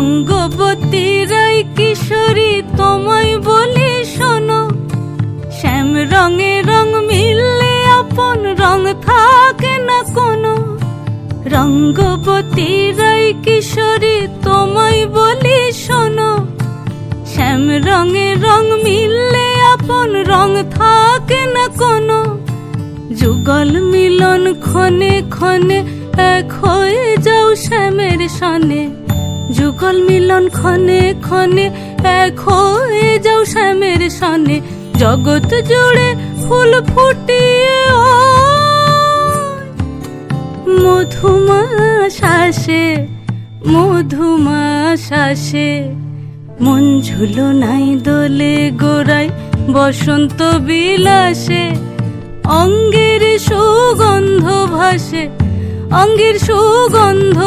রঙ্গবতী রাই কিশোরী তোমায় বলি শোনো, শ্যাম রঙে রং মিললে আপন রং থাকে না কোনো। রঙ্গবতী রাই কিশোরী তোমায় বলি শোনো, শ্যাম রঙে রং মিললে আপন রং থাকে না কোনো। যুগল মিলন ক্ষণে ক্ষণে এক হয়ে যাও শ্যামের সনে, যুগল মিলন ক্ষণে ক্ষণে এক হয়ে যাও শ্যামের সনে। জগৎ জুড়ে ফুল ফুটিয়ে মধুমাস আসে, মধুমাস আসে। মন ঝুলো নাই দোলে গোড়ায় বসন্ত বিলাসে, অঙ্গের সুগন্ধ ভাসে, অঙ্গের সুগন্ধ